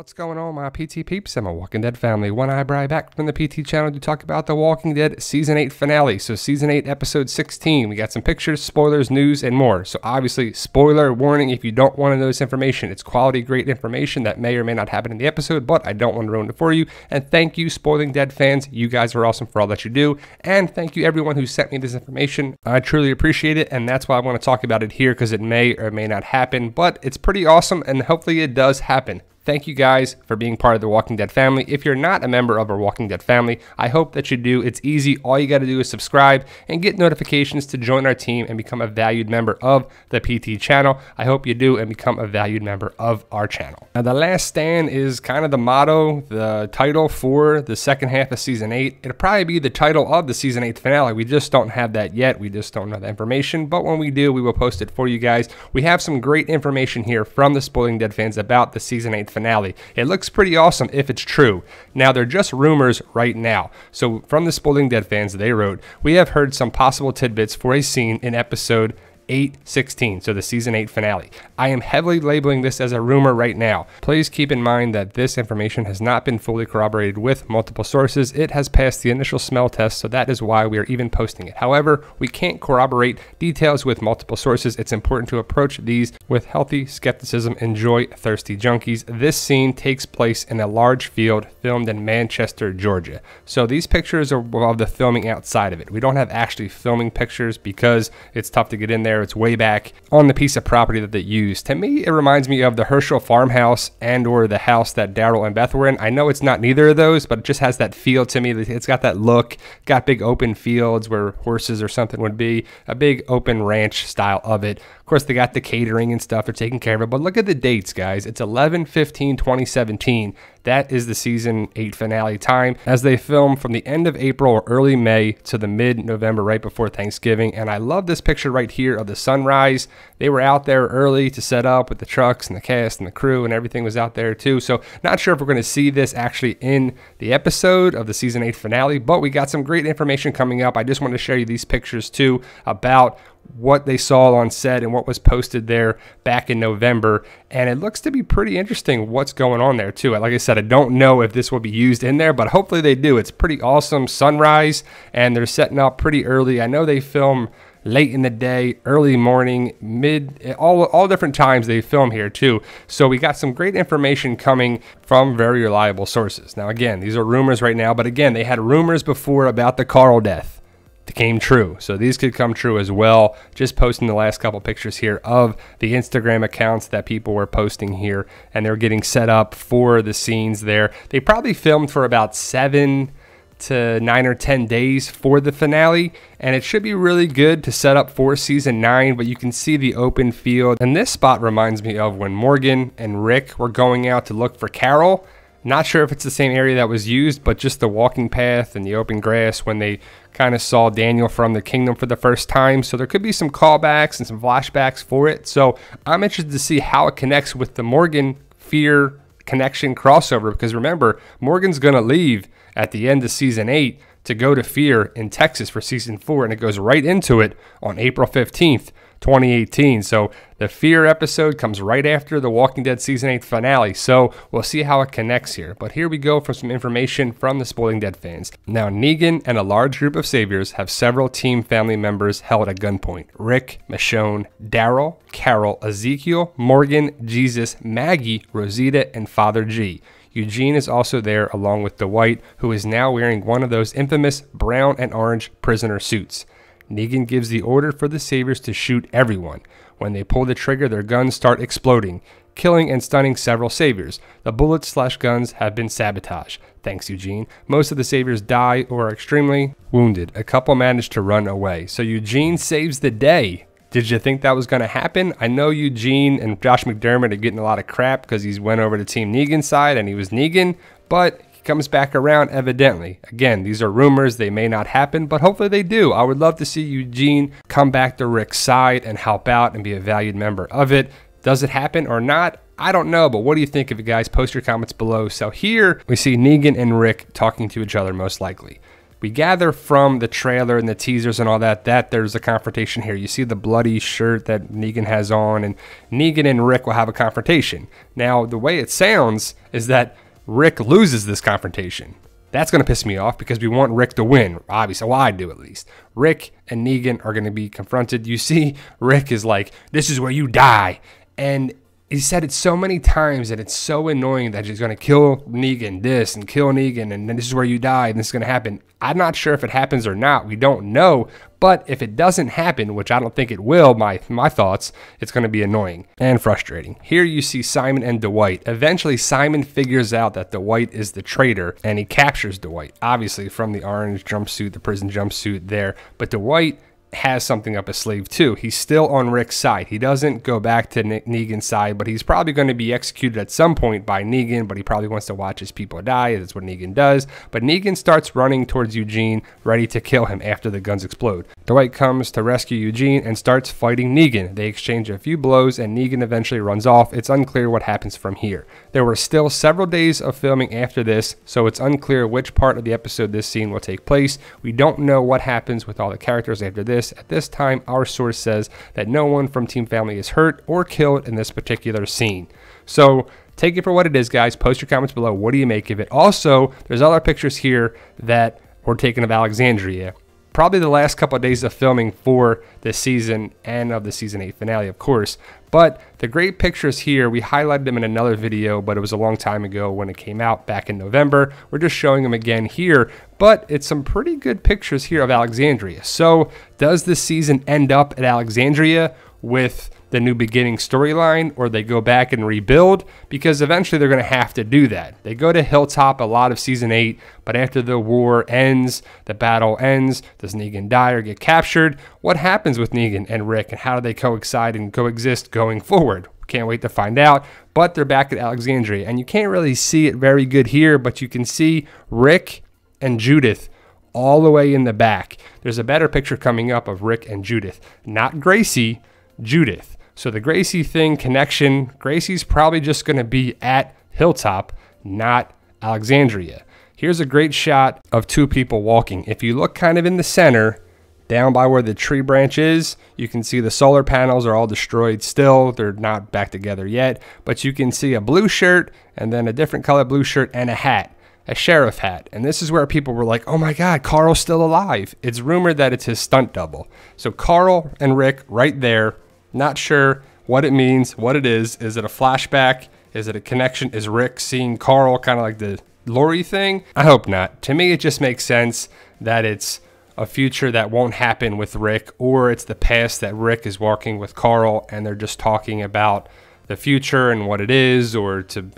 What's going on, my PT peeps and my Walking Dead family? One Eyebrow back from the PT channel to talk about the Walking Dead Season 8 finale. So Season 8, Episode 16. We got some pictures, spoilers, news, and more. So obviously, spoiler warning if you don't want to know this information. It's quality, great information that may or may not happen in the episode, but I don't want to ruin it for you. And thank you, Spoiling Dead fans. You guys are awesome for all that you do. And thank you, everyone who sent me this information. I truly appreciate it, and that's why I want to talk about it here, because it may or may not happen, but it's pretty awesome, and hopefully it does happen. Thank you guys for being part of the Walking Dead family. If you're not a member of our Walking Dead family, I hope that you do. It's easy. All you got to do is subscribe and get notifications to join our team and become a valued member of the PT channel. I hope you do and become a valued member of our channel. Now, The Last Stand is kind of the motto, the title for the second half of Season 8. It'll probably be the title of the Season 8 finale. We just don't have that yet. We just don't know the information, but when we do, we will post it for you guys. We have some great information here from the Spoiling Dead fans about the Season 8 finale. It looks pretty awesome if it's true. Now, they're just rumors right now. So from the Spoiling Dead fans, they wrote, "We have heard some possible tidbits for a scene in episode 8/16, so the Season 8 finale. I am heavily labeling this as a rumor right now. Please keep in mind that this information has not been fully corroborated with multiple sources. It has passed the initial smell test, so that is why we are even posting it. However, we can't corroborate details with multiple sources. It's important to approach these with healthy skepticism. Enjoy, thirsty junkies." This scene takes place in a large field filmed in Manchester, Georgia. So these pictures are of the filming outside of it. We don't have actually filming pictures because it's tough to get in there. It's way back on the piece of property that they used. To me, it reminds me of the Herschel farmhouse and or the house that Daryl and Beth were in. I know it's not neither of those, but it just has that feel to me. It's got that look, got big open fields where horses or something would be, a big open ranch style of it. Of course, they got the catering and stuff. They're taking care of it, but look at the dates, guys. It's 11/15/2017. That is the Season 8 finale time, as they film from the end of April or early May to the mid-November, right before Thanksgiving. And I love this picture right here of the sunrise. They were out there early to set up with the trucks and the cast and the crew, and everything was out there too. So not sure if we're going to see this actually in the episode of the Season 8 finale, but we got some great information coming up. I just want to share you these pictures too about what they saw on set and what was posted there back in November, and it looks to be pretty interesting what's going on there too. Like I said, I don't know if this will be used in there, but hopefully they do. It's pretty awesome sunrise, and they're setting up pretty early. I know they film late in the day, early morning, mid, all different times they film here too. So we got some great information coming from very reliable sources. Now again, these are rumors right now, but again, they had rumors before about the Carl death. It came true, so these could come true as well. Just posting the last couple pictures here of the Instagram accounts that people were posting here, and they're getting set up for the scenes there. They probably filmed for about 7 to 9 or 10 days for the finale, and it should be really good to set up for Season 9, but you can see the open field, and this spot reminds me of when Morgan and Rick were going out to look for Carol. Not sure if it's the same area that was used, but just the walking path and the open grass when they kind of saw Daniel from the kingdom for the first time. So there could be some callbacks and some flashbacks for it. So I'm interested to see how it connects with the Morgan Fear connection crossover, because remember, Morgan's going to leave at the end of Season 8 to go to Fear in Texas for Season 4, and it goes right into it on April 15th. 2018. So the Fear episode comes right after the Walking Dead Season 8 finale. So we'll see how it connects here. But here we go for some information from the Spoiling Dead fans. Now, Negan and a large group of saviors have several team family members held at gunpoint. Rick, Michonne, Daryl, Carol, Ezekiel, Morgan, Jesus, Maggie, Rosita, and Father G. Eugene is also there along with Dwight, who is now wearing one of those infamous brown and orange prisoner suits. Negan gives the order for the saviors to shoot everyone. When they pull the trigger, their guns start exploding, killing and stunning several saviors. The bullets/guns have been sabotaged. Thanks, Eugene. Most of the saviors die or are extremely wounded. A couple manage to run away. So Eugene saves the day. Did you think that was going to happen? I know Eugene and Josh McDermott are getting a lot of crap because he's went over to Team Negan's side and he was Negan, but comes back around evidently. Again, these are rumors. They may not happen, but hopefully they do. I would love to see Eugene come back to Rick's side and help out and be a valued member of it. Does it happen or not? I don't know, but what do you think of it, guys? Post your comments below. So here we see Negan and Rick talking to each other most likely. we gather from the trailer and the teasers and all that there's a confrontation here. You see the bloody shirt that Negan has on, and Negan and Rick will have a confrontation. Now, the way it sounds is that Rick loses this confrontation. That's going to piss me off because we want Rick to win. Obviously, well, I do at least. Rick and Negan are going to be confronted. You see, Rick is like, this is where you die. And he said it so many times that it's so annoying that he's going to kill Negan this and kill Negan and then this is where you die and this is going to happen. I'm not sure if it happens or not. We don't know. But if it doesn't happen, which I don't think it will, my thoughts, it's going to be annoying and frustrating. Here you see Simon and Dwight. Eventually, Simon figures out that Dwight is the traitor and he captures Dwight. Obviously, from the orange jumpsuit, the prison jumpsuit there. But Dwight has something up his sleeve too. He's still on Rick's side. He doesn't go back to Negan's side, but he's probably going to be executed at some point by Negan, but he probably wants to watch his people die. That's what Negan does. But Negan starts running towards Eugene, ready to kill him after the guns explode. Dwight comes to rescue Eugene and starts fighting Negan. They exchange a few blows and Negan eventually runs off. It's unclear what happens from here. There were still several days of filming after this, so it's unclear which part of the episode this scene will take place. We don't know what happens with all the characters after this. At this time, our source says that no one from Team Family is hurt or killed in this particular scene. So take it for what it is, guys. Post your comments below. What do you make of it? Also, there's other pictures here that were taken of Alexandria. Probably the last couple of days of filming for this season and of the season 8 finale, of course. But the great pictures here, we highlighted them in another video, but it was a long time ago when it came out back in November. We're just showing them again here, but it's some pretty good pictures here of Alexandria. So does this season end up at Alexandria with the New Beginning storyline, or they go back and rebuild? Because eventually they're going to have to do that. They go to Hilltop a lot of season 8, but after the war ends, the battle ends, does Negan die or get captured? What happens with Negan and Rick, and how do they coincide and coexist going forward? Can't wait to find out. But they're back at Alexandria, and you can't really see it very good here, but you can see Rick and Judith all the way in the back. There's a better picture coming up of Rick and Judith, not Gracie, Judith. So the Gracie thing connection, Gracie's probably just going to be at Hilltop, not Alexandria. Here's a great shot of two people walking. If you look kind of in the center, down by where the tree branch is, you can see the solar panels are all destroyed still. They're not back together yet, but you can see a blue shirt and then a different color blue shirt and a hat, a sheriff hat. And this is where people were like, oh my God, Carl's still alive. It's rumored that it's his stunt double. So Carl and Rick right there. Not sure what it means, what it is. Is it a flashback? Is it a connection? Is Rick seeing Carl kind of like the Lori thing? I hope not. To me, it just makes sense that it's a future that won't happen with Rick, or it's the past that Rick is walking with Carl and they're just talking about the future and what it is, or to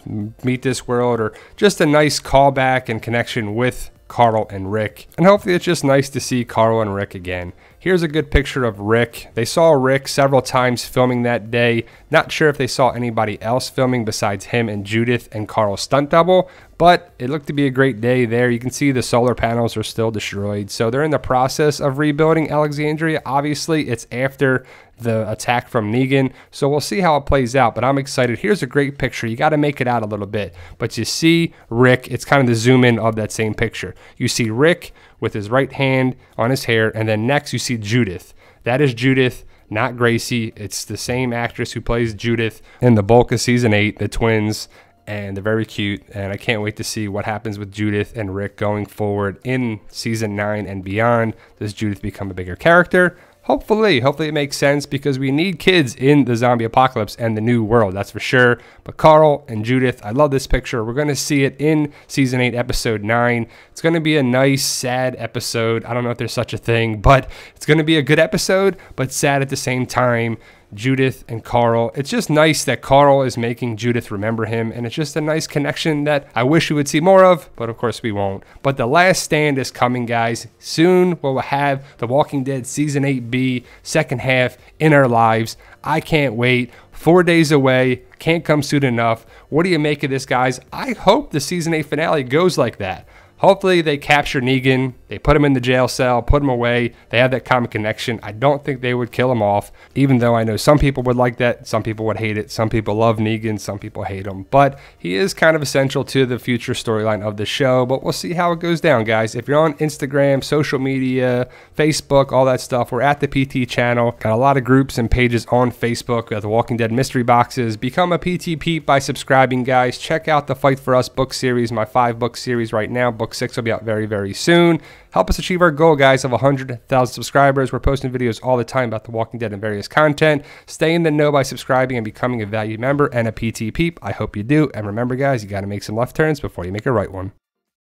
meet this world, or just a nice callback and connection with Carl and Rick. And hopefully it's just nice to see Carl and Rick again. Here's a good picture of Rick. They saw Rick several times filming that day. Not sure if they saw anybody else filming besides him and Judith and Carl's stunt double, but it looked to be a great day there. You can see the solar panels are still destroyed. So they're in the process of rebuilding Alexandria. Obviously, it's after the attack from Negan, so we'll see how it plays out, but I'm excited. Here's a great picture. You got to make it out a little bit, but you see Rick. It's kind of the zoom in of that same picture. You see Rick with his right hand on his hair, and then next you see Judith. That is Judith, not Gracie. It's the same actress who plays Judith in the bulk of season 8, the twins, and they're very cute, and I can't wait to see what happens with Judith and Rick going forward in season 9 and beyond. Does Judith become a bigger character? Hopefully it makes sense, because we need kids in the zombie apocalypse and the new world, that's for sure. But Carl and Judith, I love this picture. We're going to see it in season 8, episode 9. It's going to be a nice, sad episode. I don't know if there's such a thing, but it's going to be a good episode, but sad at the same time. Judith and Carl. It's just nice that Carl is making Judith remember him, and it's just a nice connection that I wish we would see more of, but of course we won't. But The Last Stand is coming, guys. Soon we'll have The Walking Dead Season 8B, second half, in our lives. I can't wait. 4 days away. Can't come soon enough. What do you make of this, guys? I hope the Season 8 finale goes like that. Hopefully they capture Negan They put him in the jail cell, put him away. They have that common connection. I don't think they would kill him off, even though I know some people would like that. Some people would hate it. Some people love Negan. Some people hate him. But he is kind of essential to the future storyline of the show. But we'll see how it goes down, guys. If you're on Instagram, social media, Facebook, all that stuff, we're at the PT channel. Got a lot of groups and pages on Facebook. We have the Walking Dead mystery boxes. Become a PT Peep by subscribing, guys. Check out the Fight For Us book series, my 5-book series right now. Book 6 will be out very, very soon. Help us achieve our goal, guys, of 100,000 subscribers. We're posting videos all the time about The Walking Dead and various content. Stay in the know by subscribing and becoming a valued member and a PT Peep. I hope you do. And remember, guys, you got to make some left turns before you make a right one.